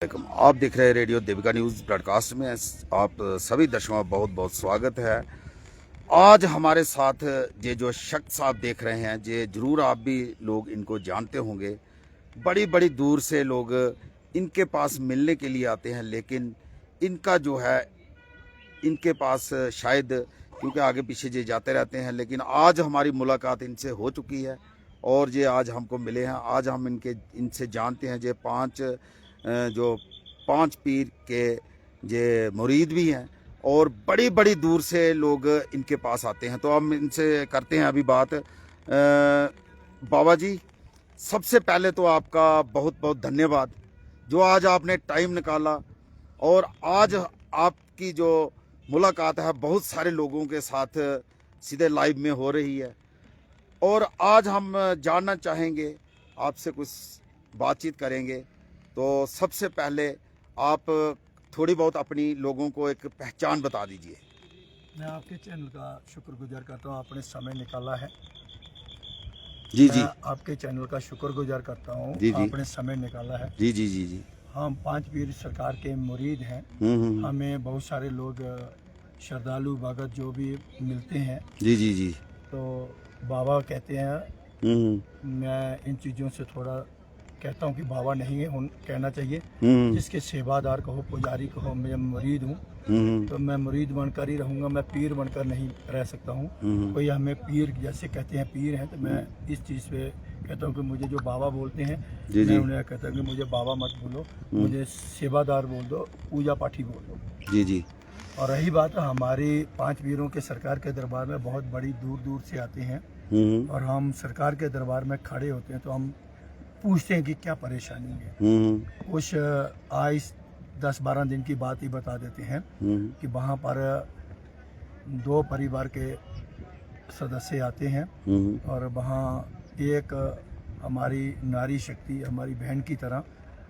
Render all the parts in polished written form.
आप देख रहे हैं रेडियो देविका न्यूज़ ब्रॉडकास्ट में। आप सभी दर्शकों का बहुत बहुत स्वागत है। आज हमारे साथ ये जो शख्स आप देख रहे हैं, ये ज़रूर आप भी लोग इनको जानते होंगे। बड़ी बड़ी दूर से लोग इनके पास मिलने के लिए आते हैं, लेकिन इनका जो है इनके पास शायद क्योंकि आगे पीछे ये जाते रहते हैं, लेकिन आज हमारी मुलाकात इनसे हो चुकी है और ये आज हमको मिले हैं। आज हम इनसे जानते हैं। ये पांच पीर के ये मुरीद भी हैं और बड़ी बड़ी दूर से लोग इनके पास आते हैं। तो हम इनसे करते हैं अभी बात। बाबा जी, सबसे पहले तो आपका बहुत बहुत धन्यवाद जो आज आपने टाइम निकाला और आज आपकी जो मुलाकात है बहुत सारे लोगों के साथ सीधे लाइव में हो रही है। और आज हम जानना चाहेंगे, आपसे कुछ बातचीत करेंगे। तो सबसे पहले आप थोड़ी बहुत अपनी लोगों को एक पहचान बता दीजिए। मैं आपके चैनल का शुक्रगुजार करता हूँ, आपने समय निकाला है। जी जी, आपके चैनल का शुक्रगुजार करता हूँ, आपने समय निकाला है। जी जी जी जी। हम पांच पीर सरकार के मुरीद हैं। हमें बहुत सारे लोग श्रद्धालु भगत जो भी मिलते हैं, जी जी जी, तो बाबा कहते हैं। मैं इन चीज़ों से थोड़ा कहता हूँ कि बाबा नहीं है, कहना चाहिए। जिसके सेवादार कहो, पुजारी कहो, मैं मुरीद हूँ। तो मैं मुरीद बनकर ही रहूँगा, मैं पीर बनकर नहीं रह सकता हूँ। कोई हमें पीर जैसे कहते हैं, पीर हैं, तो मैं इस चीज़ पे कहता हूँ कि मुझे जो बाबा बोलते हैं, मैं उन्हें कहता हूँ कि मुझे बाबा मत बोलो, मुझे सेवादार बोल दो, पूजा पाठी बोल दो। जी जी। और रही बात हमारी पांच पीरों के सरकार के दरबार में बहुत बड़ी दूर दूर से आते हैं और हम सरकार के दरबार में खड़े होते हैं तो हम पूछते हैं कि क्या परेशानी है। कुछ आज 10-12 दिन की बात ही बता देते हैं कि वहाँ पर 2 परिवार के सदस्य आते हैं और वहाँ एक हमारी नारी शक्ति, हमारी बहन की तरह,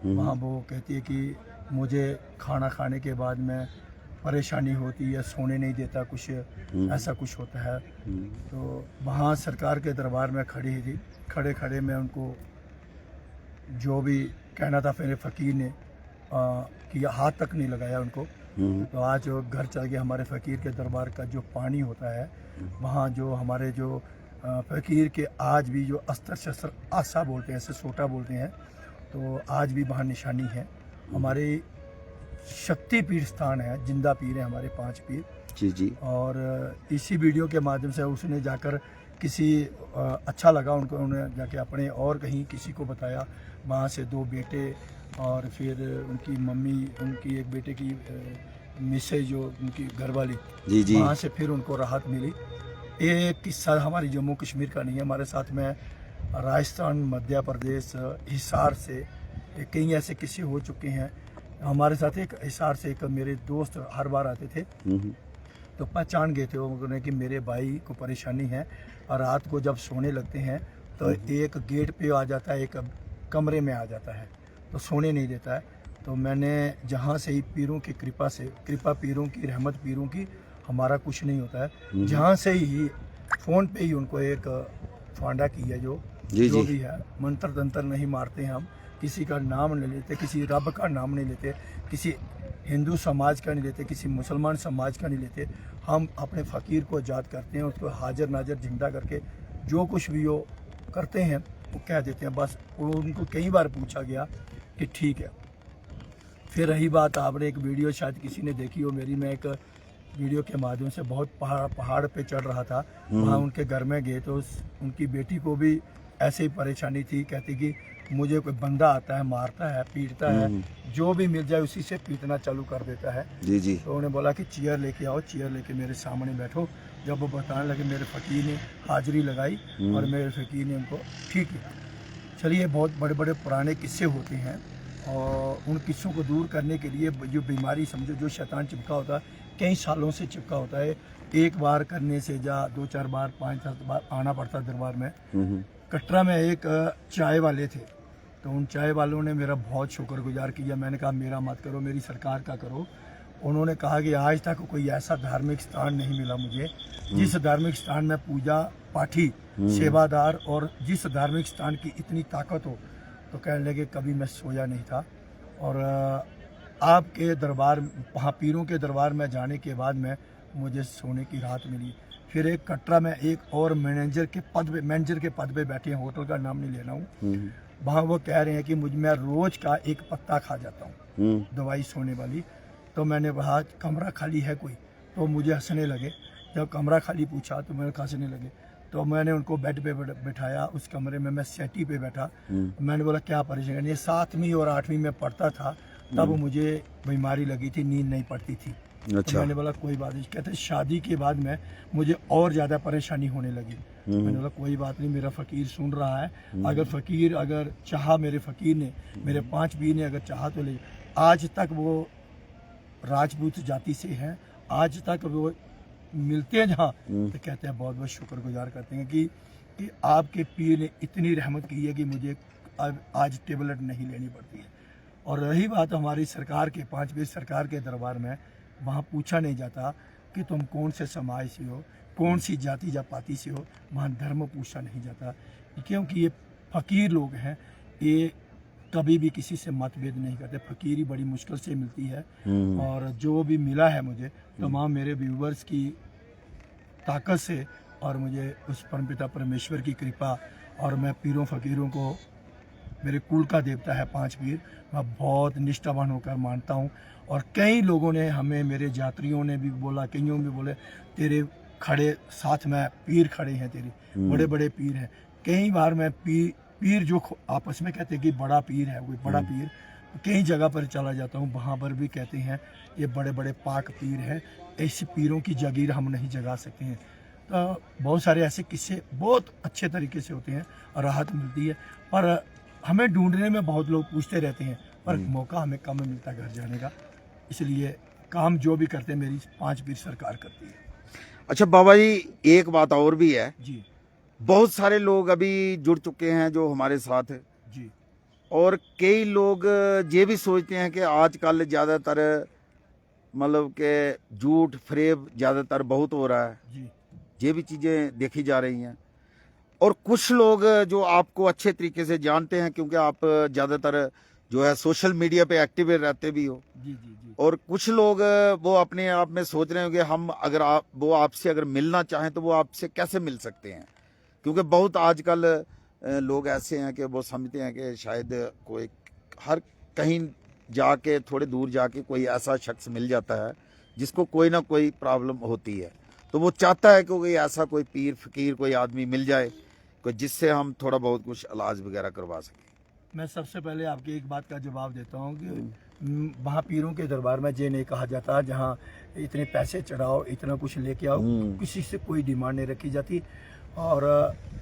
वहाँ वो कहती है कि मुझे खाना खाने के बाद में परेशानी होती है, सोने नहीं देता, कुछ ऐसा कुछ होता है। तो वहाँ सरकार के दरबार में खड़ी थी, खड़े खड़े मैं उनको जो भी कहना था मेरे फ़कीर ने कि हाथ तक नहीं लगाया उनको। तो आज घर चल के हमारे फ़कीर के दरबार का जो पानी होता है, वहाँ जो हमारे जो फ़कीर के आज भी जो अस्त्र शस्त्र आशा बोलते हैं, ऐसे सोटा बोलते हैं, तो आज भी वहाँ निशानी है। हमारे शक्ति पीर स्थान है, जिंदा पीर है हमारे 5 पीर। जी जी। और इसी वीडियो के माध्यम से उसने जाकर किसी अच्छा लगा उनको, उन्होंने जाके अपने और कहीं किसी को बताया। वहाँ से 2 बेटे और फिर उनकी मम्मी, उनकी एक बेटे की मिसेज जो उनकी घरवाली, जी जी, वहाँ से फिर उनको राहत मिली। एक किस्सा हमारी जम्मू कश्मीर का नहीं है, हमारे साथ में राजस्थान, मध्य प्रदेश, हिसार से कई ऐसे किस्से हो चुके हैं। हमारे साथ एक हिसार से एक मेरे दोस्त हर बार आते थे, तो पहचान गए थे उन्होंने कि मेरे भाई को परेशानी है और रात को जब सोने लगते हैं तो एक गेट पे आ जाता है, एक कमरे में आ जाता है, तो सोने नहीं देता है। तो मैंने जहाँ से ही पीरों की कृपा से, कृपा पीरों की, रहमत पीरों की, हमारा कुछ नहीं होता है, जहाँ से ही फ़ोन पे ही उनको एक फांडा की है, जो भी है, मंत्र तंत्र नहीं मारते हैं हम, किसी का नाम नहीं लेते, किसी रब का नाम नहीं लेते, किसी हिंदू समाज का नहीं लेते, किसी मुसलमान समाज का नहीं लेते। हम अपने फ़कीर को याद करते हैं, उसको हाजिर नाजिर जिंदा करके जो कुछ भी वो करते हैं वो कह देते हैं। बस उनको कई बार पूछा गया कि ठीक है। फिर रही बात, आपने एक वीडियो शायद किसी ने देखी हो मेरी, मैं एक वीडियो के माध्यम से बहुत पहाड़ पे चढ़ रहा था, वहाँ उनके घर में गए तो उनकी बेटी को भी ऐसे ही परेशानी थी। कहती कि मुझे कोई बंदा आता है, मारता है, पीटता है, जो भी मिल जाए उसी से पीटना चालू कर देता है। जी जी। तो उन्होंने बोला कि चेयर लेके आओ, चेयर लेके मेरे सामने बैठो। जब वो बताने लगे, मेरे फ़कीर ने हाजिरी लगाई और मेरे फ़कीर ने उनको ठीक किया। चलिए, बहुत बड़े बड़े पुराने किस्से होते हैं और उन किस्सों को दूर करने के लिए जो बीमारी समझो, जो शैतान चिपका होता है, कई सालों से चिपका होता है, एक बार करने से 2-4 बार, 5-7 बार आना पड़ता दरबार में। कटरा में एक चाय वाले थे, तो उन चाय वालों ने मेरा बहुत शुक्रगुजार किया। मैंने कहा मेरा मत करो, मेरी सरकार का करो। उन्होंने कहा कि आज तक कोई ऐसा धार्मिक स्थान नहीं मिला मुझे जिस धार्मिक स्थान में पूजा पाठी, सेवादार और जिस धार्मिक स्थान की इतनी ताकत हो। तो कहने लगे कभी मैं सोया नहीं था और आपके दरबार, वहाँ पीरों के दरबार में जाने के बाद में मुझे सोने की राहत मिली। फिर एक कटरा में एक और मैनेजर के पद पे बैठे हैं, होटल का नाम नहीं लेना हूँ, वहाँ वो कह रहे हैं कि मैं रोज का एक पत्ता खा जाता हूँ दवाई सोने वाली। तो मैंने कहा कमरा खाली है कोई, तो मुझे हंसने लगे। जब कमरा खाली पूछा तो मेरे हंसने लगे। तो मैंने उनको बेड पे बैठाया, उस कमरे में मैं सेटी पे बैठा। मैंने बोला क्या परेशानी है? 7वीं और 8वीं में पढ़ता था, तब मुझे बीमारी लगी थी, नींद नहीं पड़ती थी। अच्छा। तो मैंने बोला कोई बात नहीं। कहते शादी के बाद में मुझे और ज़्यादा परेशानी होने लगी। मैंने बोला कोई बात नहीं, मेरा फ़कीर सुन रहा है। अगर चाहा, मेरे फ़कीर ने, मेरे 5 पीर ने अगर चाहा तो ले। आज तक वो राजपूत जाति से हैं, आज तक वो मिलते हैं जहाँ, तो कहते हैं बहुत बहुत शुक्रगुजार करते हैं कि आपके पीर ने इतनी रहमत की है कि मुझे आज टेबलेट नहीं लेनी पड़ती है। और रही बात हमारी सरकार के, 5 पीर सरकार के दरबार में, वहाँ पूछा नहीं जाता कि तुम कौन से समाज से हो, कौन सी जाति या पाति से हो, वहाँ धर्म पूछा नहीं जाता, क्योंकि ये फ़कीर लोग हैं, ये कभी भी किसी से मतभेद नहीं करते। फकीरी बड़ी मुश्किल से मिलती है, और जो भी मिला है मुझे तमाम मेरे व्यूवर्स की ताकत से, और मुझे उस परमपिता परमेश्वर की कृपा, और मैं पीरों फ़कीरों को मेरे कुल का देवता है 5 पीर, मैं बहुत निष्ठावान होकर मानता हूँ। और कई लोगों ने हमें, मेरे यात्रियों ने भी बोला, कईयों भी बोले तेरे खड़े साथ में पीर खड़े हैं, तेरे बड़े बड़े पीर हैं। कई बार मैं पीर जो आपस में कहते हैं कि बड़ा पीर है, कोई बड़ा पीर, कई जगह पर चला जाता हूँ, वहाँ पर भी कहते हैं ये बड़े बड़े पाक पीर हैं, ऐसे पीरों की जागीर हम नहीं जगा सकते हैं। तो बहुत सारे ऐसे किस्से बहुत अच्छे तरीके से होते हैं और राहत मिलती है। पर हमें ढूंढने में बहुत लोग पूछते रहते हैं, पर मौका हमें कम मिलता घर जाने का, इसलिए काम जो भी करते हैं मेरी 5 पीर सरकार करती है। अच्छा बाबा जी, एक बात और भी है जी बहुत सारे लोग अभी जुड़ चुके हैं जो हमारे साथ है जी। और कई लोग ये भी सोचते हैं कि आजकल ज़्यादातर मतलब कि झूठ फरेब ज़्यादातर बहुत हो रहा है जी। ये भी चीज़ें देखी जा रही हैं। और कुछ लोग जो आपको अच्छे तरीके से जानते हैं क्योंकि आप ज़्यादातर जो है सोशल मीडिया पे एक्टिव रहते भी हो, जी जी जी। और कुछ लोग वो अपने आप में सोच रहे होंगे हम अगर वो आपसे अगर मिलना चाहें तो वो आपसे कैसे मिल सकते हैं, क्योंकि बहुत आजकल लोग ऐसे हैं कि वो समझते हैं कि शायद कोई हर कहीं जाके थोड़े दूर जाके कोई ऐसा शख्स मिल जाता है जिसको कोई ना कोई प्रॉब्लम होती है, तो वो चाहता है कि कोई ऐसा कोई पीर फकीर कोई आदमी मिल जाए कोई जिससे हम थोड़ा बहुत कुछ इलाज वगैरह करवा सकें। मैं सबसे पहले आपकी एक बात का जवाब देता हूँ कि वहाँ पीरों के दरबार में ये नहीं कहा जाता जहाँ इतने पैसे चढ़ाओ, इतना कुछ लेके आओ, किसी से कोई डिमांड नहीं रखी जाती। और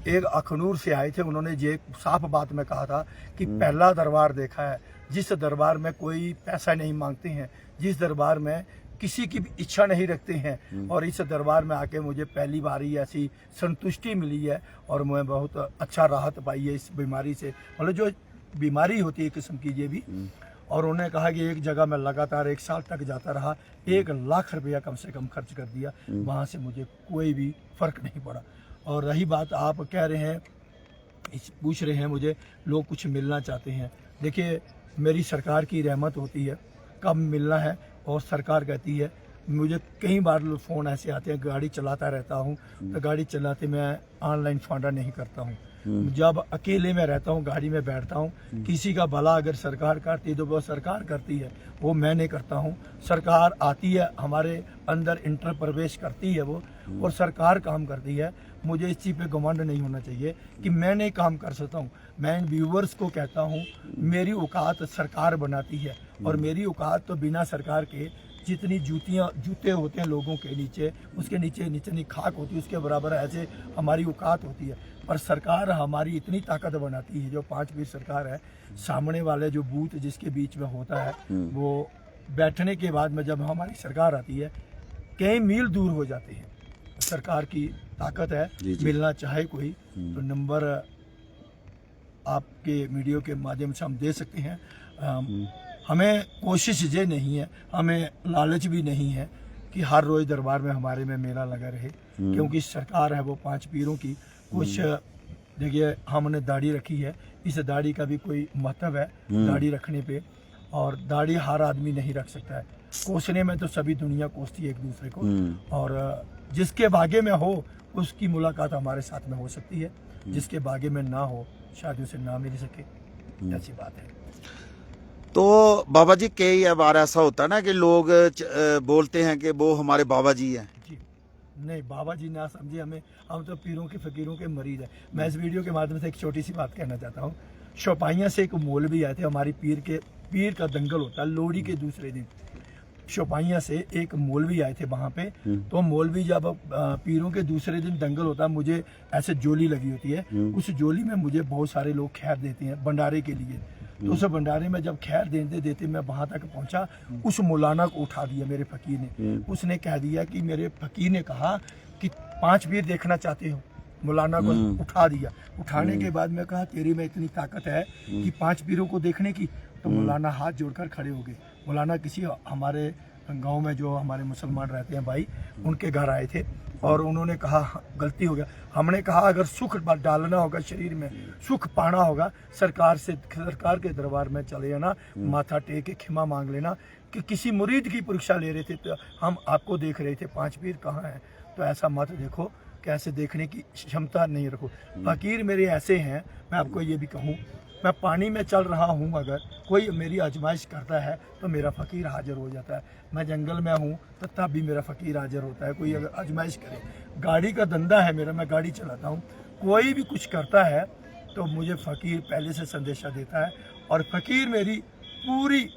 एक अखनूर से आए थे, उन्होंने ये साफ बात में कहा था कि पहला दरबार देखा है जिस दरबार में कोई पैसा नहीं मांगते हैं, जिस दरबार में किसी की भी इच्छा नहीं रखते हैं, और इस दरबार में आके मुझे पहली बार ही ऐसी संतुष्टि मिली है और मैं बहुत अच्छा राहत पाई है इस बीमारी से, मतलब जो बीमारी होती है किस्म की ये भी। और उन्होंने कहा कि एक जगह मैं लगातार 1 साल तक जाता रहा, 1 लाख रुपया कम से कम खर्च कर दिया, वहाँ से मुझे कोई भी फर्क नहीं पड़ा। और रही बात आप कह रहे हैं, पूछ रहे हैं मुझे लोग कुछ मिलना चाहते हैं, देखिए मेरी सरकार की रहमत होती है कब मिलना है, और सरकार कहती है। मुझे कई बार फ़ोन ऐसे आते हैं, गाड़ी चलाता रहता हूँ तो गाड़ी चलाते मैं ऑनलाइन फांडा नहीं करता हूँ, जब अकेले में रहता हूँ गाड़ी में बैठता हूँ, किसी का भला अगर सरकार करती है तो वो सरकार करती है, वो मैं नहीं करता हूँ। सरकार आती है हमारे अंदर, इंटर प्रवेश करती है वो, और सरकार काम करती है। मुझे इस चीज़ पे घमंड नहीं होना चाहिए कि मैं नहीं काम कर सकता हूँ। मैं इन व्यूवर्स को कहता हूँ मेरी औकात सरकार बनाती है, और मेरी औकात तो बिना सरकार के जितनी जूते होते हैं लोगों के नीचे, उसके नीचे नीचे खाक होती है, उसके बराबर ऐसे हमारी औकात होती है। पर सरकार हमारी इतनी ताकत बनाती है, जो 5 पीर सरकार है, सामने वाले जो बूथ जिसके बीच में होता है, वो बैठने के बाद में जब हमारी सरकार आती है कई मील दूर हो जाते हैं। सरकार की ताकत है, मिलना चाहे कोई तो नंबर आपके मीडिया के माध्यम से हम दे सकते हैं। हमें कोशिश ये नहीं है, हमें लालच भी नहीं है कि हर रोज दरबार में हमारे में मेला लगा रहे, क्योंकि सरकार है वो 5 पीरों की। कुछ देखिए हमने दाढ़ी रखी है, इस दाढ़ी का भी कोई महत्व है दाढ़ी रखने पे, और दाढ़ी हर आदमी नहीं रख सकता है। कोसने में तो सभी दुनिया कोसती है एक दूसरे को, और जिसके भाग्य में हो उसकी मुलाकात हमारे साथ में हो सकती है, जिसके भाग्य में ना हो शायद उसे ना मिल सके, ऐसी बात है। तो बाबा जी कई बार ऐसा होता है ना कि लोग बोलते हैं कि वो हमारे बाबा जी हैं। जी नहीं, बाबा जी ना समझे हमें, हम तो पीरों के फकीरों के मरीज हैं। मैं इस वीडियो के माध्यम से एक छोटी सी बात कहना चाहता हूँ। शोपाइयाँ से एक मौलवी आए थे, हमारी पीर का दंगल होता है लोहड़ी के दूसरे दिन। शोपाइयाँ से एक मौलवी आए थे वहाँ पे, तो मौलवी जब पीरों के दूसरे दिन दंगल होता है, मुझे ऐसे जोली लगी होती है, उस जोली में मुझे बहुत सारे लोग खैर देते हैं भंडारे के लिए। तो उस भंडारे में जब खैर देते देते मैं वहां तक पहुंचा, उस मौलाना को उठा दिया मेरे फकीर ने। उसने कह दिया कि मेरे फकीर ने कहा कि 5 पीर देखना चाहते हो। मौलाना को उठा दिया। उठाने के बाद मैं कहा तेरी में इतनी ताकत है कि 5 पीरों को देखने की। तो मौलाना हाथ जोड़कर खड़े हो गए। मौलाना किसी हमारे गांव में जो हमारे मुसलमान रहते हैं भाई, उनके घर आए थे और उन्होंने कहा गलती हो गया। हमने कहा अगर सुख डालना होगा शरीर में, सुख पाना होगा, सरकार के दरबार में चले जाना, माथा टेक के क्षमा मांग लेना कि किसी मुरीद की परीक्षा ले रहे थे तो हम आपको देख रहे थे 5 पीर कहाँ हैं। तो ऐसा मत देखो, कैसे देखने की क्षमता नहीं रखो। फकीर मेरे ऐसे हैं, मैं आपको ये भी कहूँ, मैं पानी में चल रहा हूँ, अगर कोई मेरी आजमाइश करता है तो मेरा फ़कीर हाजिर हो जाता है। मैं जंगल में हूँ तो तब भी मेरा फ़कीर हाजिर होता है। कोई अगर आजमाइश करे, गाड़ी का धंधा है मेरा, मैं गाड़ी चलाता हूँ, कोई भी कुछ करता है तो मुझे फ़कीर पहले से संदेशा देता है और फ़कीर मेरी पूरी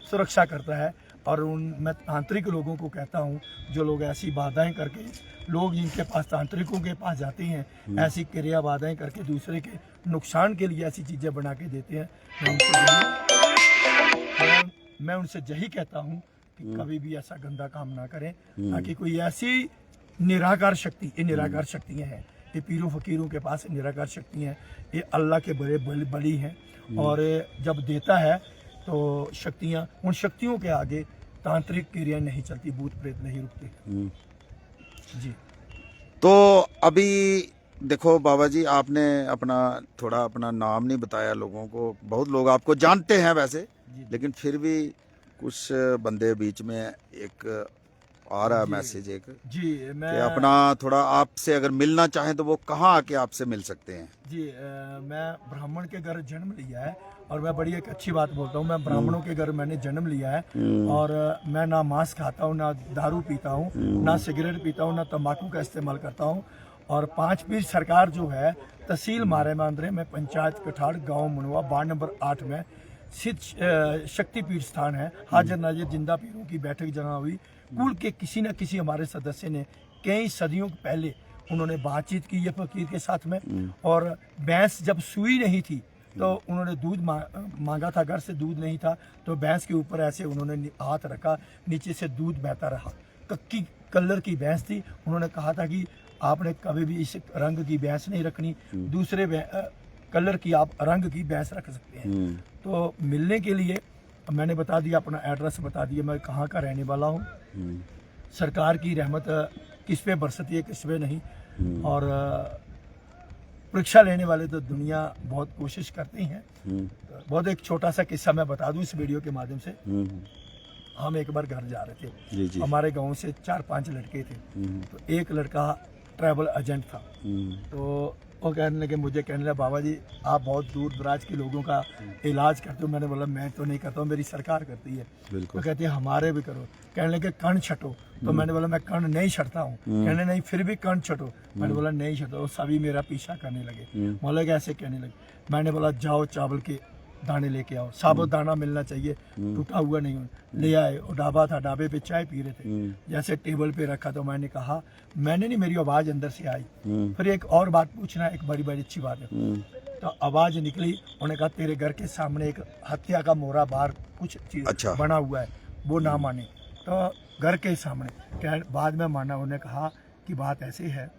सुरक्षा करता है। और मैं तांत्रिक लोगों को कहता हूँ, जो लोग ऐसी बाधाएं करके, लोग जिनके पास तांत्रिकों के पास जाते हैं, ऐसी क्रिया बाधाएं करके दूसरे के नुकसान के लिए ऐसी चीज़ें बना के देते हैं, मैं उनसे यही कहता हूँ कि कभी भी ऐसा गंदा काम ना करें, ताकि कोई ऐसी निराकार शक्ति, ये निराकार शक्तियाँ हैं, ये पीरों फकीरों के पास निराकार शक्तियाँ हैं, ये अल्लाह के बड़े बली हैं। और जब देता है तो शक्तियाँ, उन शक्तियों के आगे तांत्रिक क्रिया नहीं चलती, भूत प्रेत नहीं रुकते। जी तो अभी देखो बाबा जी, आपने अपना नाम नहीं बताया लोगों को। बहुत लोग आपको जानते हैं वैसे, लेकिन फिर भी कुछ बंदे बीच में एक आ रहा है मैसेज एक जी, मैं कि अपना थोड़ा आपसे अगर मिलना चाहें तो वो कहाँ आके आपसे मिल सकते हैं? जी, मैं ब्राह्मण के घर जन्म लिया है और मैं बड़ी एक अच्छी बात बोलता हूँ, मैं ब्राह्मणों के घर मैंने जन्म लिया है और मैं ना मांस खाता हूँ, ना दारू पीता हूँ, ना सिगरेट पीता हूँ, ना तंबाकू का इस्तेमाल करता हूँ। और 5 पीर सरकार जो है तहसील मारे मांद्रे में, पंचायत कठाड़, गांव मुनवा, वार्ड नंबर 8 में स्थित शक्तिपीठ स्थान है। हाजिर नाजिर जिंदा पीरों की बैठक जगह हुई। कुल के किसी न किसी हमारे सदस्य ने कई सदियों पहले उन्होंने बातचीत की है फकीर के साथ में। और भैंस जब सूई नहीं थी तो उन्होंने दूध मांगा था, घर से दूध नहीं था तो भैंस के ऊपर ऐसे उन्होंने हाथ रखा, नीचे से दूध बहता रहा। कक्की कलर की भैंस थी। उन्होंने कहा था कि आपने कभी भी इस रंग की भैंस नहीं रखनी, दूसरे कलर की आप रंग की भैंस रख सकते हैं। तो मिलने के लिए मैंने बता दिया, अपना एड्रेस बता दिया, मैं कहाँ का रहने वाला हूँ। सरकार की रहमत किस पे बरसती है, किस पे नहीं। और परीक्षा लेने वाले तो दुनिया बहुत कोशिश करती हैं। बहुत एक छोटा सा किस्सा मैं बता दूं इस वीडियो के माध्यम से। हम एक बार घर जा रहे थे, जी। हमारे गांव से 4-5 लड़के थे। तो एक लड़का ट्रैवल एजेंट था, तो वो कहने लगे, मुझे कहने लगे बाबा जी आप बहुत दूर दराज के लोगों का इलाज करते हो। मैंने बोला मैं तो नहीं करता हूँ, मेरी सरकार करती है। तो कहते हैं हमारे भी करो। कहने लगे कर्ण छटो। तो मैंने बोला मैं कर्ण नहीं छटता हूँ। कहने नहीं फिर भी कर्ण छटो। मैंने बोला नहीं छटो। सभी मेरा पीछा करने लगे। बोले ऐसे कहने लगे। मैंने बोला जाओ चावल के दाने लेके आओ, साबुत दाना मिलना चाहिए, टूटा हुआ नहीं हो। ले आए, और ढाबा था, ढाबे पे चाय पी रहे थे, जैसे टेबल पे रखा तो मैंने कहा, मैंने नहीं, मेरी आवाज अंदर से आई। फिर एक और बात पूछना, एक बड़ी बड़ी अच्छी बात है। तो आवाज निकली, उन्होंने कहा तेरे घर के सामने एक हत्या का मोहरा बाहर कुछ चीज बना हुआ है, वो ना माने। तो घर के सामने क्या बाद में माना। उन्होंने कहा कि बात ऐसी है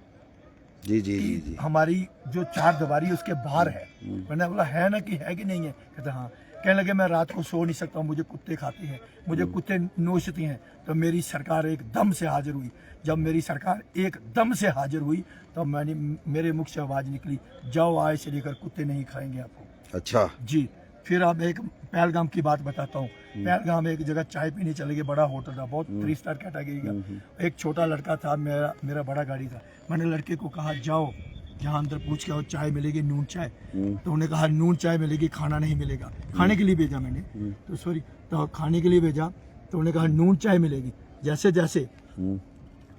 जी। हमारी जो 4 दीवारी उसके बाहर है। मैंने बोला है ना, कि है कि नहीं है। कहते हाँ। कहने लगे मैं रात को सो नहीं सकता हूँ, मुझे कुत्ते खाते हैं, मुझे कुत्ते नोचती हैं। तो मेरी सरकार एकदम से हाजिर हुई। जब मेरी सरकार एकदम से हाजिर हुई तो मेरे मुख से आवाज निकली, जाओ आज से लेकर कुत्ते नहीं खाएंगे आपको। अच्छा जी। फिर अब एक पहलगाम की बात बताता हूँ। पहलगाम एक जगह चाय पीने चले गए, बड़ा होटल था, बहुत 3 स्टार कैटेगरी का। एक छोटा लड़का था, मेरा बड़ा गाड़ी था। मैंने लड़के को कहा जाओ जहाँ अंदर पूछ के आओ, चाय मिलेगी, नून चाय। तो उन्होंने कहा नून चाय मिलेगी, खाना नहीं मिलेगा। खाने के लिए भेजा मैंने, तो सॉरी, तो खाने के लिए भेजा, तो उन्होंने कहा नून चाय मिलेगी। जैसे जैसे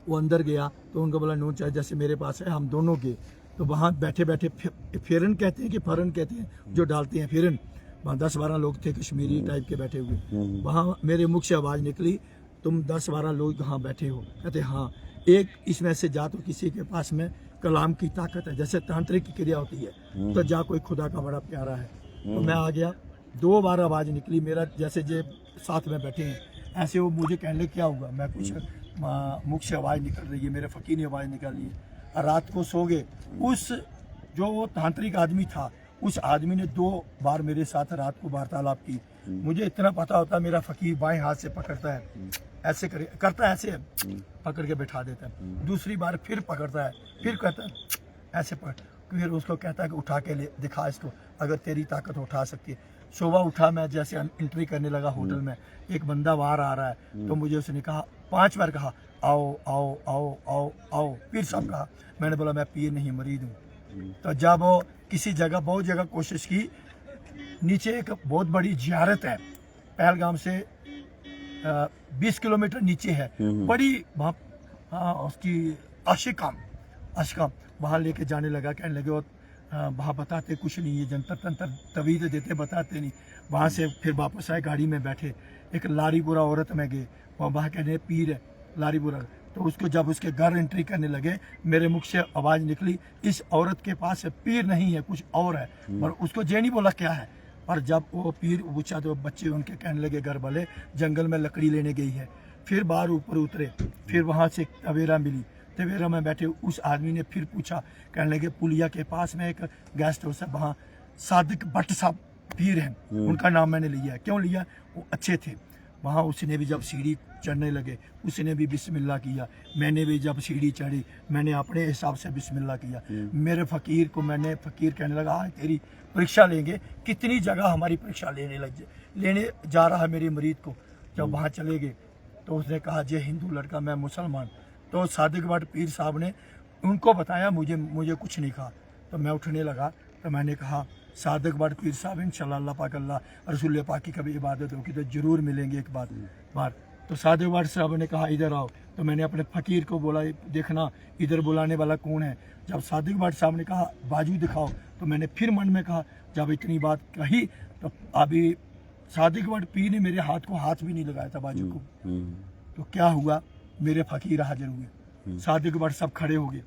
वो अंदर गया तो उनको बोला नून चाय जैसे मेरे पास है। हम दोनों गए तो वहाँ बैठे बैठे फेरन कहते हैं कि फरन कहते हैं जो डालते हैं, फेरन। वहाँ 10-12 लोग थे कश्मीरी टाइप के बैठे हुए। वहाँ मेरे मुख से आवाज़ निकली, तुम 10-12 लोग यहाँ बैठे हो? कहते हाँ। एक इसमें से जा तो किसी के पास में कलाम की ताकत है, जैसे तांत्रिक की क्रिया होती है, तो जा कोई खुदा का बड़ा प्यारा है। तो मैं आ गया, 2 बार आवाज़ निकली मेरा, जैसे जे साथ में बैठे हैं ऐसे। वो मुझे कहने क्या हुआ, मैं कुछ मुख से आवाज़ निकल रही है, मेरे फ़कीर ने आवाज़ निकल रही है। रात को सो गए। उस जो वो तांत्रिक आदमी था, उस आदमी ने 2 बार मेरे साथ रात को वार्तालाप की। मुझे इतना पता होता मेरा फ़कीर बाएं हाथ से पकड़ता है, ऐसे करता है, ऐसे पकड़ के बैठा देता है। दूसरी बार फिर पकड़ता है, फिर कहता है ऐसे पकड़, फिर उसको कहता है कि उठा के ले दिखा इसको, अगर तेरी ताकत उठा सकती है। सुबह उठा, मैं जैसे एंट्री करने लगा होटल में, एक बंदा बाहर आ रहा है, तो मुझे उसने कहा 5 बार कहा आओ आओ आओ आओ आओ, फिर सब कहा। मैंने बोला मैं पीर नहीं मरीद हूँ। तो जब वो किसी जगह, बहुत जगह कोशिश की, नीचे एक बहुत बड़ी जियारत है, पहलगाम से 20 किलोमीटर नीचे है, बड़ी वहाँ उसकी आशिकाम वहाँ लेके जाने लगा। कहने लगे वो वहाँ बताते कुछ नहीं है, जंतर तंत्र तवीज़ देते, बताते नहीं। वहाँ से फिर वापस आए, गाड़ी में बैठे, एक लारीपुरा औरत में गए, वहाँ कहने पीर है लारीपुरा। तो उसको जब उसके घर एंट्री करने लगे, मेरे मुख से आवाज़ निकली, इस औरत के पास पीर नहीं है, कुछ और है। पर उसको जे नहीं बोला क्या है। पर जब वो पीर पूछा तो बच्चे उनके कहने लगे घर वाले जंगल में लकड़ी लेने गई है। फिर बाहर ऊपर उतरे, फिर वहाँ से तवेरा मिली, तवेरा में बैठे। उस आदमी ने फिर पूछा, कहने लगे पुलिया के पास में एक गेस्ट हाउस है, वहाँ सादिक भट्ट साहब पीर हैं, उनका नाम मैंने लिया। क्यों लिया? वो अच्छे थे। वहाँ उसने भी जब सीढ़ी चढ़ने लगे, उसने भी बिस्मिल्लाह किया। मैंने भी जब सीढ़ी चढ़ी, मैंने अपने हिसाब से बिस्मिल्लाह किया। मेरे फ़कीर को मैंने, फ़कीर कहने लगा आज तेरी परीक्षा लेंगे। कितनी जगह हमारी परीक्षा लेने जा रहा है मेरे मरीद को। जब वहाँ चले गए तो उसने कहा जे हिंदू लड़का, मैं मुसलमान। तो सादिक भट्ट पीर साहब ने उनको बताया, मुझे कुछ नहीं कहा। तो मैं उठने लगा, तो मैंने कहा सादिक भट्ट पीर साहब इंशाल्लाह अल्लाह पाक अल्लाह रसूल पाक की कभी इबादत होगी तो ज़रूर मिलेंगे एक बार। तो सादिक भट्ट साहब ने कहा इधर आओ। तो मैंने अपने फ़कीर को बोला देखना इधर बुलाने वाला कौन है। जब सादिक भट्ट साहब ने कहा बाजू दिखाओ, तो मैंने फिर मन में कहा, जब इतनी बात कही तो अभी सादिक भट्ट पीर ने मेरे हाथ को हाथ भी नहीं लगाया था बाजू को। तो क्या हुआ, मेरे फ़कीर हाजिर हुए, सादिक भट्ट सब खड़े हो गए।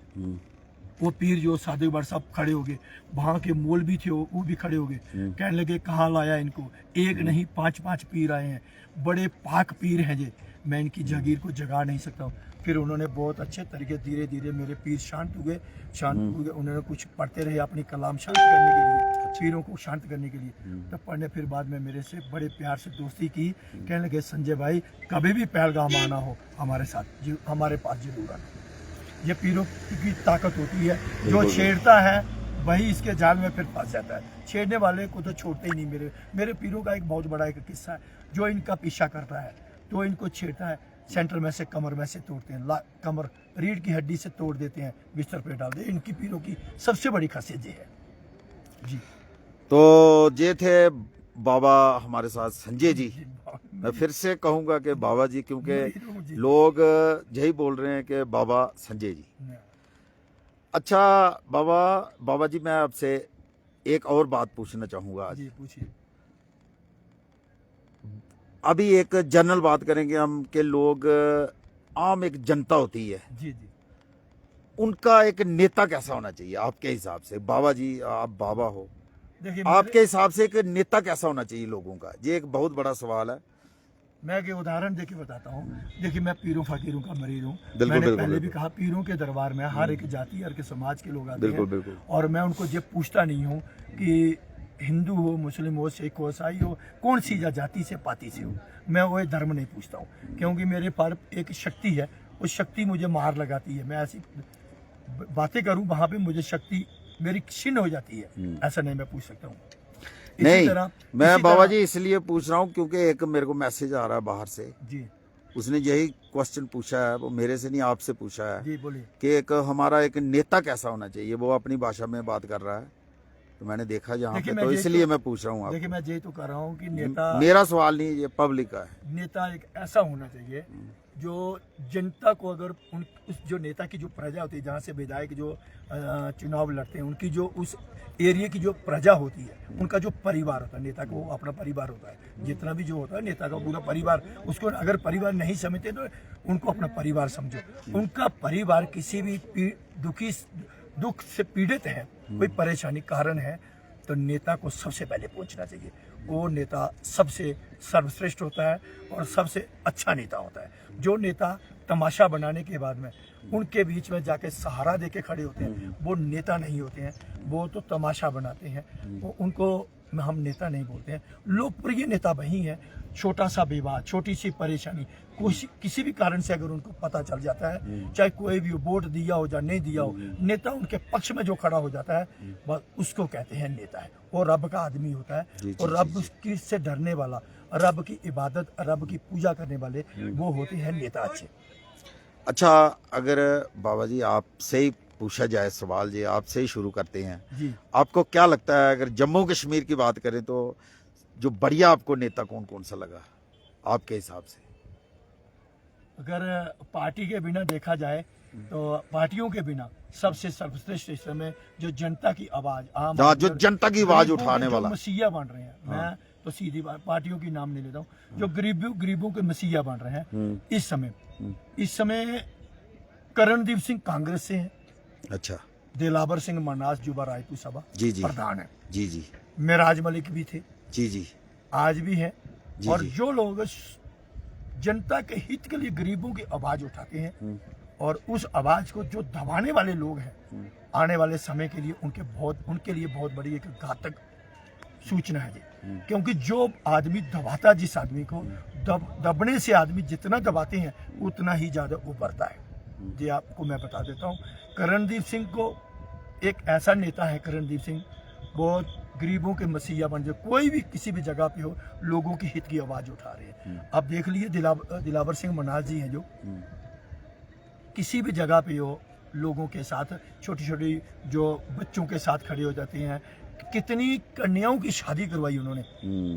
वो पीर जो सादिक भट्ट साहब खड़े हो गए, वहाँ के मौलवी थे वो भी खड़े हो गए। कहने लगे कहाँ लाया इनको, एक नहीं 5-5 पीर आए हैं, बड़े पाक पीर हैं जे, मैं इनकी जागीर को जगा नहीं सकता हूँ। फिर उन्होंने बहुत अच्छे तरीके, धीरे धीरे मेरे पीर शांत हुए। उन्होंने कुछ पढ़ते रहे अपनी कलाम शांत करने के लिए, पीरों को शांत करने के लिए। तब पढ़ने फिर बाद में मेरे से बड़े प्यार से दोस्ती की। कहने लगे संजय भाई कभी भी पहलगाम आना हो हमारे साथ, हमारे पास जरूर आना। ये पीरों की ताकत होती है, जो छेड़ता है वही इसके जाल में फिर फंस जाता है, छेड़ने वाले को तो छोड़ते ही नहीं। मेरे पीरों का एक बहुत बड़ा एक किस्सा है, जो इनका पीछा करता है तो इनको छेड़ता है, सेंटर में से कमर में से तोड़ते हैं, कमर रीढ़ की हड्डी से तोड़ देते हैं, बिस्तर पे डाल देते हैं। इनकी पीरों की सबसे बड़ी खासियत ये है जी। तो ये थे बाबा हमारे साथ संजय जी। मैं फिर से कहूंगा कि बाबा जी, क्योंकि लोग यही बोल रहे हैं कि बाबा संजय जी। अच्छा बाबा जी, मैं आपसे एक और बात पूछना चाहूंगा आज। जी पूछिए। अभी एक जनरल बात करेंगे हम कि लोग, आम एक जनता होती है, जी, उनका एक नेता कैसा होना चाहिए आपके हिसाब से? बाबा जी, आप बाबा हो, देखिए आपके हिसाब से एक नेता कैसा होना चाहिए लोगों का? ये एक बहुत बड़ा सवाल है। मैं एक उदाहरण देके बताता हूँ। देखिए मैं पीरों फकीरों का मरीज हूँ। बिल्कुल, मैंने बिल्कुल, पहले भी बिल्कुल। कहा पीरों के दरबार में हर एक जाति, हर के समाज के लोग आते बिल्कुल, हैं। बिल्कुल। और मैं उनको ये पूछता नहीं हूँ कि हिंदू हो, मुस्लिम हो, सिख हो, ईसाई हो, कौन सी जाति से पाति से हो। मैं वो धर्म नहीं पूछता हूँ, क्योंकि मेरे पर एक शक्ति है, उस शक्ति मुझे मार लगाती है। मैं ऐसी बातें करूँ वहाँ पे मुझे शक्ति मेरी क्षीण हो जाती है, ऐसा नहीं मैं पूछ सकता हूँ। इसी नहीं, तरह मैं इसी बाबा तरह- जी इसलिए पूछ रहा हूँ क्योंकि एक मेरे को मैसेज आ रहा है बाहर से, जी उसने यही क्वेश्चन पूछा है, वो मेरे से नहीं आपसे पूछा है जी बोलिए। कि एक हमारा एक नेता कैसा होना चाहिए। वो अपनी भाषा में बात कर रहा है, तो मैंने देखा यहाँ देखिए, पे, मैं तो यही इसलिए तो- मैं पूछ रहा हूँ देखिए, आपको। मैं यही तो कर रहा हूँ कि नेता मेरा सवाल नहीं, ये पब्लिक का है। नेता एक ऐसा होना चाहिए जो जनता को, अगर उस जो नेता की जो प्रजा होती है, जहाँ से विधायक जो चुनाव लड़ते हैं, उनकी जो उस एरिया की जो प्रजा होती है, उनका जो परिवार होता है, नेता को अपना परिवार होता है, जितना भी जो होता है नेता का पूरा परिवार, उसको अगर परिवार नहीं समझते तो उनको अपना परिवार समझो। उनका परिवार किसी भी दुख से पीड़ित है, कोई परेशानी कारण है, तो नेता को सबसे पहले पहुंचना चाहिए। वो नेता सबसे सर्वश्रेष्ठ होता है और सबसे अच्छा नेता होता है। जो नेता तमाशा बनाने के बाद में उनके बीच में जाके सहारा देके खड़े होते हैं, वो नेता नहीं होते हैं, वो तो तमाशा बनाते हैं। वो उनको हम नेता नहीं बोलते हैं। लोकप्रिय नेता वही है, छोटा सा विवाद, छोटी सी परेशानी, किसी भी कारण से अगर उनको पता चल जाता है, चाहे कोई भी वोट दिया हो या नहीं दिया हो, नेता उनके पक्ष में जो खड़ा हो जाता है, बस उसको कहते हैं नेता है। वो रब का आदमी होता है और रब की से डरने वाला, रब की इबादत, रब की पूजा करने वाले, वो होते हैं नेता अच्छे। अच्छा, अगर बाबा जी आपसे ही पूछा जाए सवाल, जी आपसे ही शुरू करते हैं जी, आपको क्या लगता है, अगर जम्मू कश्मीर की बात करें तो जो बढ़िया आपको नेता कौन कौन सा लगा आपके हिसाब से? अगर पार्टी के बिना देखा जाए तो पार्टियों के बिना सबसे सर्वश्रेष्ठ इस समय जो जनता की आवाज, आम हाँ, जो आदमी, जनता की आवाज गरीबों के उठाने जो वाला। मसीहा बन रहे हैं, मैं तो सीधी बात पार्टियों की नाम नहीं लेता हूँ, जो गरीबों के मसीहा बन रहे हैं इस समय करणदीप सिंह कांग्रेस से हैं, अच्छा, दिलावर सिंह मनास युवा रायपुर सभा जी जी प्रधान है, जी जी मिराज मलिक भी थे, जी जी आज भी हैं। जी, और जी। जो लोग जनता के हित के लिए गरीबों की आवाज उठाते हैं और उस आवाज को जो दबाने वाले लोग हैं, आने वाले समय के लिए उनके लिए बहुत बड़ी एक घातक सूचना है जी। क्योंकि जो आदमी दबाता, जिस आदमी को दबने से आदमी जितना दबाते हैं उतना ही ज्यादा उभरता है। जी आपको मैं बता देता हूँ, करणदीप सिंह को एक ऐसा नेता है, करणदीप सिंह बहुत गरीबों के मसीहा बन जाए, कोई भी किसी भी जगह पे हो, लोगों की हित की आवाज उठा रहे हैं। अब देख लिए दिलावर सिंह मनास जी हैं, जो किसी भी जगह पे हो, लोगों के साथ, छोटी छोटी जो बच्चों के साथ खड़े हो जाते हैं। कितनी कन्याओं की शादी करवाई उन्होंने,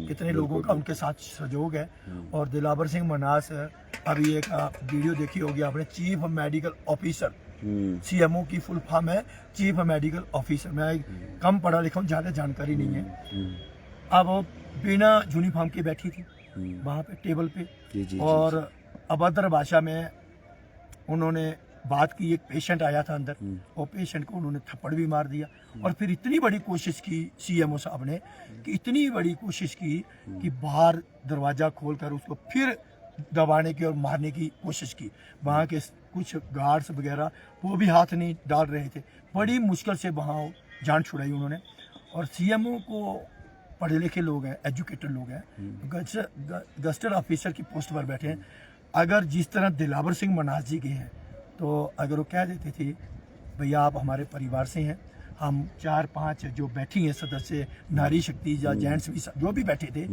कितने लोगों का उनके साथ सहयोग है। और दिलावर सिंह मनास, अभी एक वीडियो देखी होगी आपने, चीफ मेडिकल ऑफिसर, सीएमओ की फुल फॉर्म है चीफ मेडिकल ऑफिसर। मैं कम पढ़ा लिखा हूँ, ज्यादा जानकारी नहीं है। अब वो बिना यूनिफॉर्म के बैठी थी वहां पे टेबल पे, और अभद्र भाषा में उन्होंने बात की। एक पेशेंट आया था अंदर, और पेशेंट को उन्होंने थप्पड़ भी मार दिया। और फिर इतनी बड़ी कोशिश की सीएमओ साहब ने, कि इतनी बड़ी कोशिश की कि बाहर दरवाजा खोलकर उसको फिर दबाने की और मारने की कोशिश की। वहाँ के कुछ गार्ड्स वगैरह वो भी हाथ नहीं डाल रहे थे। बड़ी मुश्किल से वहाँ जान छुड़ाई उन्होंने। और सीएमओ को पढ़े लिखे लोग हैं, एजुकेटेड लोग हैं, गस्टेड ऑफिसर की पोस्ट पर बैठे हैं। अगर जिस तरह दिलावर सिंह मनास जी के हैं, तो अगर वो कह देते थे भैया आप हमारे परिवार से हैं, हम 4-5 जो बैठी हैं सदस्य, नारी शक्ति या जेंट्स भी जो भी बैठे थे,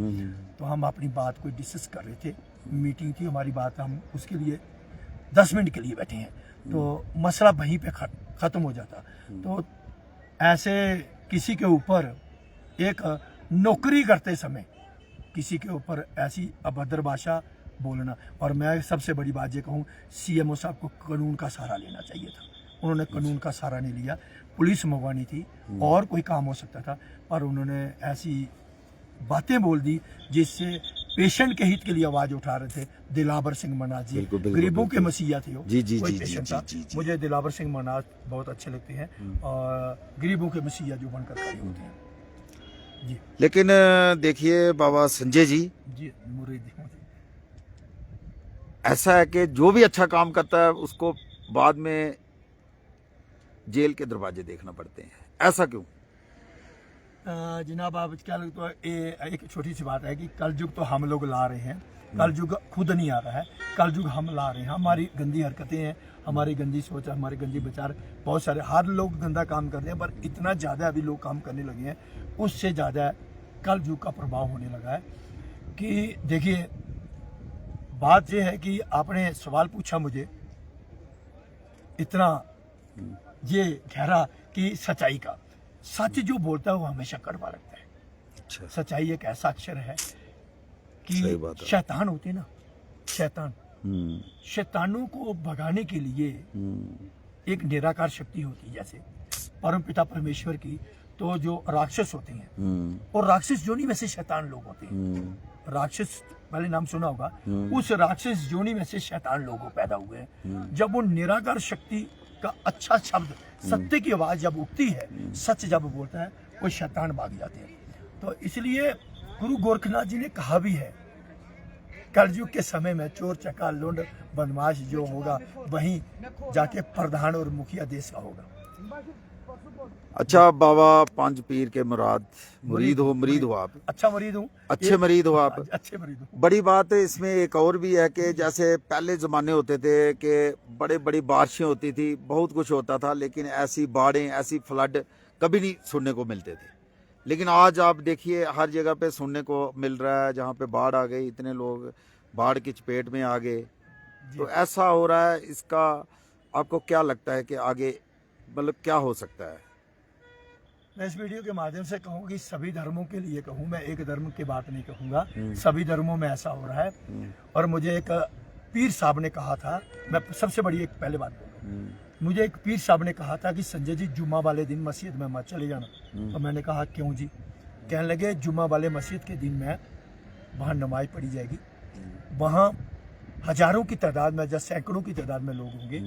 तो हम अपनी बात को डिस्कस कर रहे थे, मीटिंग थी हमारी बात, हम उसके लिए 10 मिनट के लिए बैठे हैं, तो मसला वहीं पे ख़त्म हो जाता। तो ऐसे किसी के ऊपर एक नौकरी करते समय किसी के ऊपर ऐसी अभद्र भाषा बोलना, और मैं सबसे बड़ी बात ये कहूँ, सीएमओ साहब को कानून का सहारा लेना चाहिए था। उन्होंने कानून का सहारा नहीं लिया। पुलिस मंगवानी थी और कोई काम हो सकता था, पर उन्होंने ऐसी बातें बोल दी जिससे पेशेंट के हित के लिए आवाज उठा रहे थे दिलावर सिंह मनास जी, गरीबों के मसीहा थे वो। कोई पेशेंट था। मुझे दिलावर सिंह मनास बहुत अच्छे लगते हैं, और गरीबों के मसीहा जो बनकर खड़े होते हैं जी। लेकिन देखिए बाबा संजय जी, मुरीद ऐसा है कि जो भी अच्छा काम करता है उसको बाद में जेल के दरवाजे देखना पड़ते हैं, ऐसा क्यों? जनाब आप क्या लगता है, एक छोटी सी बात है कि कलयुग तो हम लोग ला रहे हैं, कलयुग खुद नहीं आ रहा है, कलयुग हम ला रहे हैं। हमारी गंदी हरकतें हैं, हमारी गंदी सोच, हमारे गंदी विचार, बहुत सारे, हर लोग गंदा काम करते हैं, पर इतना ज़्यादा अभी लोग काम करने लगे हैं, उससे ज़्यादा कल युग का प्रभाव होने लगा है। कि देखिए, बात यह है कि आपने सवाल पूछा मुझे इतना ये गहरा कि सच्चाई का, सच जो बोलता है वो हमेशा कड़वा लगता है। अच्छा, सच्चाई एक ऐसा अक्षर है सही बात कि है। शैतान होते हैं ना, शैतान, हम्म, शैतानों को भगाने के लिए एक निराकार शक्ति होती है, जैसे परमपिता परमेश्वर की। तो जो राक्षस होते हैं, और राक्षस जोनी में से शैतान लोग होते हैं। राक्षस पहले नाम सुना होगा, उस राक्षस जोनी में से शैतान लोग पैदा हुए हैं। जब वो निराकार शक्ति का अच्छा शब्द, सत्य की आवाज जब उठती है, सच जब बोलता है, वो शैतान भाग जाते हैं। तो इसलिए गुरु गोरखनाथ जी ने कहा भी है, कलयुग के समय में चोर चका लोंड बदमाश जो होगा वहीं जाके प्रधान और मुखिया देश का होगा। अच्छा बाबा पंज पीर के मुरीद हो आप, अच्छा मरीद हूँ, अच्छे मरीद हो आप। अच्छे मरीद हूँ। बड़ी बात है इसमें एक और भी है कि जैसे पहले ज़माने होते थे कि बड़े बड़ी बारिशें होती थी, बहुत कुछ होता था, लेकिन ऐसी बाढ़ें, ऐसी फ्लड कभी नहीं सुनने को मिलते थे। लेकिन आज आप देखिए हर जगह पे सुनने को मिल रहा है, जहाँ पे बाढ़ आ गई, इतने लोग बाढ़ की चपेट में आ गए। तो ऐसा हो रहा है, इसका आपको क्या लगता है कि आगे मतलब क्या हो सकता है? मैं इस वीडियो के माध्यम से कहूँ कि सभी धर्मों के लिए कहूँ, मैं एक धर्म की बात नहीं कहूँगा, सभी धर्मों में ऐसा हो रहा है। और मुझे एक पीर साहब ने कहा था, मैं सबसे बड़ी एक पहले बात बोलूँ, मुझे एक पीर साहब ने कहा था कि संजय जी जुम्मा वाले दिन मस्जिद में मत चले जाना। तो मैंने कहा क्यों जी? कहने लगे जुम्मा वाले मस्जिद के दिन में वहाँ नमाज पढ़ी जाएगी, वहाँ हजारों की तादाद में, या सैकड़ों की तादाद में लोग होंगे,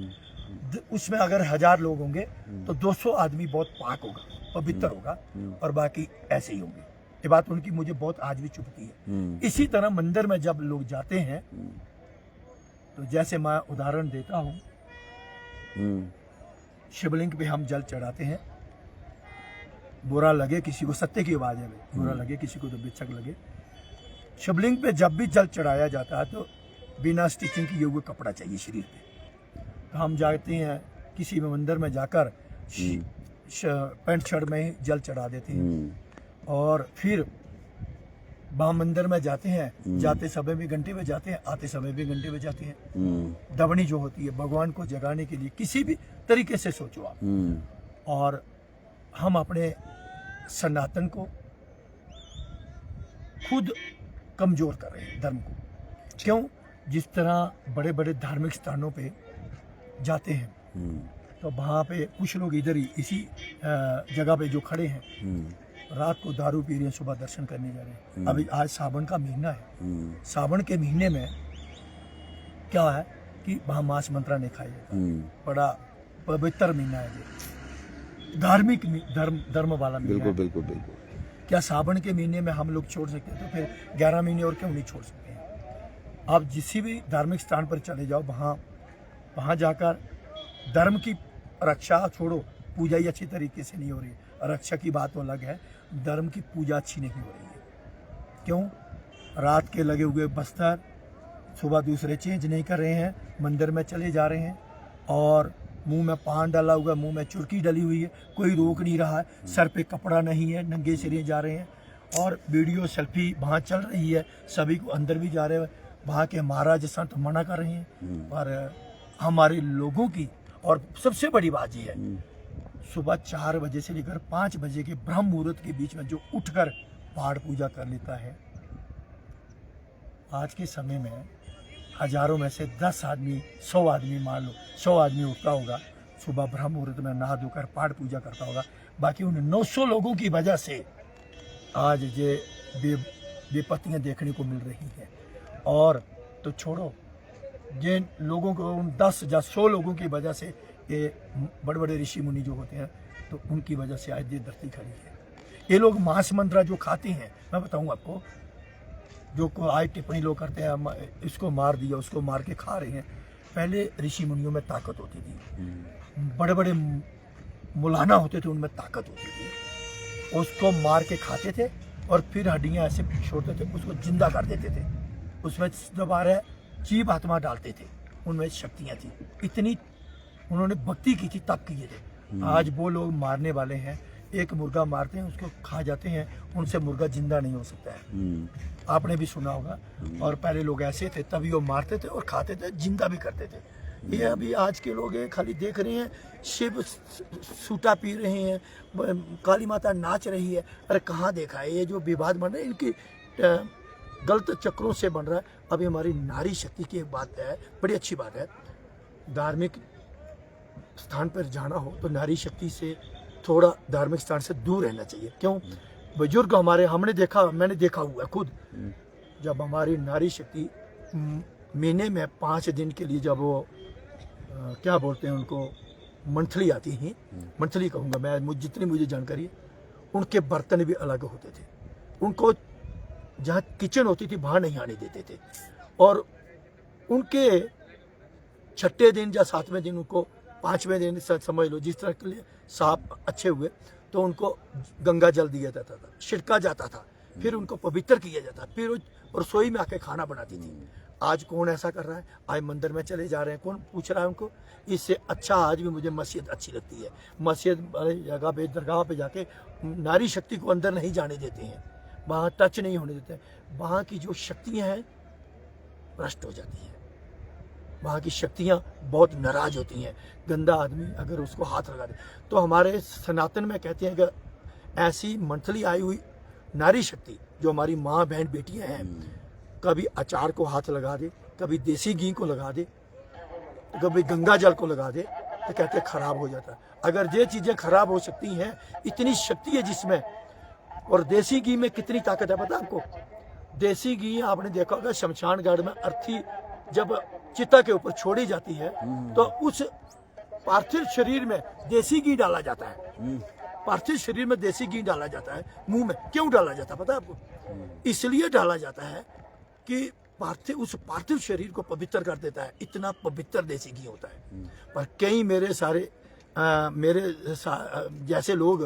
उसमें अगर 1000 लोग होंगे तो 200 आदमी बहुत पाक होगा, पवित्र होगा, और बाकी ऐसे ही होंगे। ये बात उनकी मुझे बहुत आज भी चुभती है। इसी तरह मंदिर में जब लोग जाते हैं, तो जैसे मैं उदाहरण देता हूँ, शिवलिंग पे हम जल चढ़ाते हैं, बुरा लगे किसी को, सत्य की आवाज है, बुरा लगे किसी को तो बेशक लगे, शिवलिंग पे जब भी जल चढ़ाया जाता है तो बिना स्टिचिंग किए हुए कपड़ा चाहिए शरीर पे। तो हम जाते हैं किसी भी मंदिर में जाकर पैंट शर्ट में ही जल चढ़ा देते हैं, और फिर वहाँ मंदिर में जाते हैं, जाते समय भी घंटे में जाते हैं, आते समय भी घंटे में जाते हैं। दवनी जो होती है भगवान को जगाने के लिए, किसी भी तरीके से सोचो आप। और हम अपने सनातन को खुद कमजोर कर रहे हैं, धर्म को। क्यों? जिस तरह बड़े बड़े धार्मिक स्थानों पे जाते हैं, तो वहाँ पे कुछ लोग इधर ही इसी जगह पे जो खड़े हैं, रात को दारू पी रहे हैं, सुबह दर्शन करने जा रहे हैं। अभी आज सावन का महीना है, सावन के महीने में क्या है कि वहाँ मांस मंत्रा नहीं खाया जाता, बड़ा पवित्र महीना है ये, धार्मिक धर्म वाला महीना। बिल्कुल बिल्कुल बिल्कुल। क्या सावन के महीने में हम लोग छोड़ सकते हैं? तो फिर 11 महीने और क्यों नहीं छोड़ सकते हैं? आप जिस भी धार्मिक स्थान पर चले जाओ, वहाँ जाकर धर्म की रक्षा छोड़ो, पूजा ही अच्छी तरीके से नहीं हो रही है। रक्षा की बात तो अलग है, धर्म की पूजा अच्छी नहीं हो रही है। क्यों? रात के लगे हुए बस्तर सुबह दूसरे चेंज नहीं कर रहे हैं, मंदिर में चले जा रहे हैं, और मुंह में पान डाला हुआ, मुंह में चुरकी डली हुई है, कोई रोक नहीं रहा है, सर पे कपड़ा नहीं है, नंगे सिरे जा रहे हैं, और वीडियो सेल्फी वहाँ चल रही है, सभी को अंदर भी जा रहे हैं। वहाँ के महाराज संत मना कर रहे हैं, और हमारे लोगों की, और सबसे बड़ी बात यह है, सुबह 4 बजे से लेकर 5 बजे के ब्रह्म मुहूर्त के बीच में जो उठकर पहाड़ पूजा कर लेता है, आज के समय में हजारों में से 10 आदमी, 100 आदमी, मान लो 100 आदमी उठता होगा, सुबह ब्रह्म मुहूर्त में नहा धोकर पहाड़ पूजा करता होगा। बाकी उन 900 लोगों की वजह से आज ये विपत्तियां देखने को मिल रही हैं। और तो छोड़ो, जिन लोगों को, उन 10 या 100 लोगों की वजह से, ये बड़े बड़े ऋषि मुनि जो होते हैं, तो उनकी वजह से आज ये धरती खड़ी है। ये लोग मांस मंत्रा जो खाते हैं, मैं बताऊं आपको, जो आज टिप्पणी लोग करते हैं, इसको मार दिया, उसको मार के खा रहे हैं। पहले ऋषि मुनियों में ताकत होती थी, बड़े बड़े मौलाना होते थे, उनमें ताकत होती थी, उसको मार के खाते थे, और फिर हड्डियां ऐसे छोड़ते थे, उसको जिंदा कर देते थे, उसमें दोबारा जीव आत्मा डालते थे, उनमें शक्तियां थी। इतनी उन्होंने भक्ति की थी, तब किए थे। आज वो लोग मारने वाले हैं, एक मुर्गा मारते हैं, उसको खा जाते हैं, उनसे मुर्गा जिंदा नहीं हो सकता है। आपने भी सुना होगा। और पहले लोग ऐसे थे, तभी वो मारते थे और खाते थे, जिंदा भी करते थे। ये अभी आज के लोग हैं, खाली देख रहे हैं, शिव सूटा पी रहे हैं, काली माता नाच रही है। अरे कहाँ देखा है? ये जो विवाद बन रहे हैं इनकी गलत चक्रों से बन रहा है। अभी हमारी नारी शक्ति की एक बात है, बड़ी अच्छी बात है। धार्मिक स्थान पर जाना हो तो नारी शक्ति से थोड़ा धार्मिक स्थान से दूर रहना चाहिए। क्यों? बुजुर्ग हमारे, मैंने देखा हुआ है खुद, जब हमारी नारी शक्ति महीने में 5 दिन के लिए, जब वो क्या बोलते हैं उनको, मंथली आती हैं, मंथली कहूँगा मैं, जितनी मुझे जानकारी है, उनके बर्तन भी अलग होते थे। उनको जहाँ किचन होती थी वहाँ नहीं आने देते थे। और उनके 6ठे दिन या 7वें दिन, उनको 5वें दिन समझ लो, जिस तरह के लिए सांप अच्छे हुए तो उनको गंगा जल दिया जाता था, छिड़का जाता था, फिर उनको पवित्र किया जाता, फिर रसोई में आके खाना बनाती थी। आज कौन ऐसा कर रहा है? आज मंदिर में चले जा रहे हैं, कौन पूछ रहा है उनको? इससे अच्छा आज भी मुझे मस्जिद अच्छी लगती है। मस्जिद वाली जगह पे, दरगाह पे जाके नारी शक्ति को अंदर नहीं जाने देते हैं, वहाँ टच नहीं होने देते। वहाँ की जो शक्तियाँ हैं भ्रष्ट हो जाती हैं, वहाँ की शक्तियाँ बहुत नाराज होती हैं। गंदा आदमी अगर उसको हाथ लगा दे, तो हमारे सनातन में कहते हैं कि ऐसी मंथली आई हुई नारी शक्ति जो हमारी माँ बहन बेटियाँ हैं, कभी अचार को हाथ लगा दे, कभी देसी घी को लगा दे, कभी गंगा जल को लगा दे, तो कहते हैं खराब हो जाता है। अगर ये चीज़ें खराब हो सकती हैं, इतनी शक्ति है जिसमें, और देसी घी में कितनी ताकत है पता आपको? देसी घी आपने देखा होगा, शमशान घाट में अर्थी जब चिता के ऊपर छोड़ी जाती है तो उस पार्थिव शरीर में देसी घी डाला जाता है। पार्थिव शरीर में देसी घी डाला जाता है मुंह में। क्यों डाला जाता है पता है आपको? इसलिए डाला जाता है कि उस पार्थिव शरीर को पवित्र कर देता है। इतना पवित्र देसी घी होता है। पर कई मेरे जैसे लोग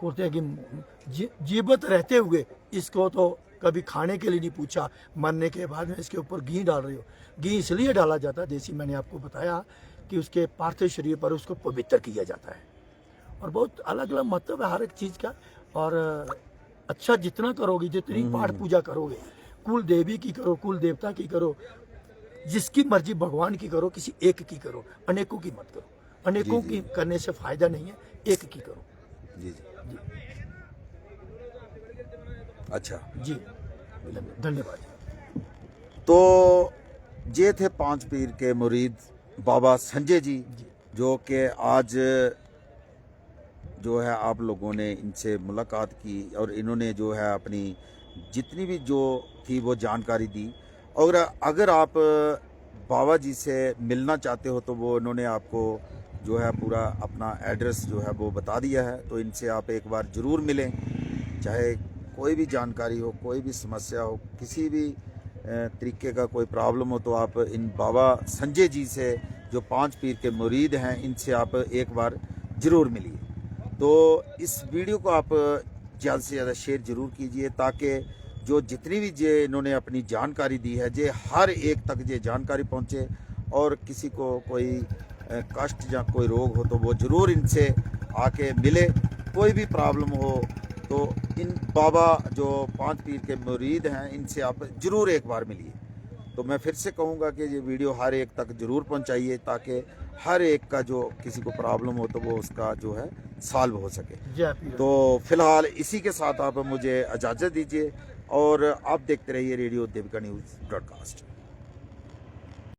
कहते हैं कि जीवित रहते हुए इसको तो कभी खाने के लिए नहीं पूछा, मरने के बाद में इसके ऊपर घी डाल रही हो। घी इसलिए डाला जाता है देसी, मैंने आपको बताया, कि उसके पार्थिव शरीर पर उसको पवित्र किया जाता है। और बहुत अलग अलग महत्व है हर एक चीज़ का। और अच्छा जितना करोगे, जितनी पाठ पूजा करोगे, कुल देवी की करो, कुल देवता की करो, जिसकी मर्जी भगवान की करो, किसी एक की करो, अनेकों की मत करो। अनेकों की करने से फायदा नहीं है, एक की करो। जी जी जी। अच्छा जी, धन्यवाद। तो ये थे 5 पीर के मुरीद बाबा संजय जी, जो कि आज जो है आप लोगों ने इनसे मुलाकात की और इन्होंने जो है अपनी जितनी भी जो थी वो जानकारी दी। और अगर आप बाबा जी से मिलना चाहते हो तो वो इन्होंने आपको जो है पूरा अपना एड्रेस जो है वो बता दिया है। तो इनसे आप एक बार ज़रूर मिलें, चाहे कोई भी जानकारी हो, कोई भी समस्या हो, किसी भी तरीके का कोई प्रॉब्लम हो, तो आप इन बाबा संजय जी से, जो 5 पीर के मुरीद हैं, इनसे आप एक बार ज़रूर मिलिए। तो इस वीडियो को आप ज़्यादा से ज़्यादा शेयर ज़रूर कीजिए, ताकि जो जितनी भी जे इन्होंने अपनी जानकारी दी है, जे हर एक तक ये जानकारी पहुँचे, और किसी को कोई कष्ट या कोई रोग हो तो वो ज़रूर इनसे आके मिले। कोई भी प्रॉब्लम हो तो इन बाबा जो 5 पीर के मुरीद हैं, इनसे आप ज़रूर एक बार मिलिए। तो मैं फिर से कहूँगा कि ये वीडियो हर एक तक ज़रूर पहुँचाइए, ताकि हर एक का जो किसी को प्रॉब्लम हो तो वो उसका जो है सॉल्व हो सके। तो फिलहाल इसी के साथ आप मुझे इजाज़त दीजिए, और आप देखते रहिए रेडियो देविका न्यूज़ ब्रॉडकास्ट।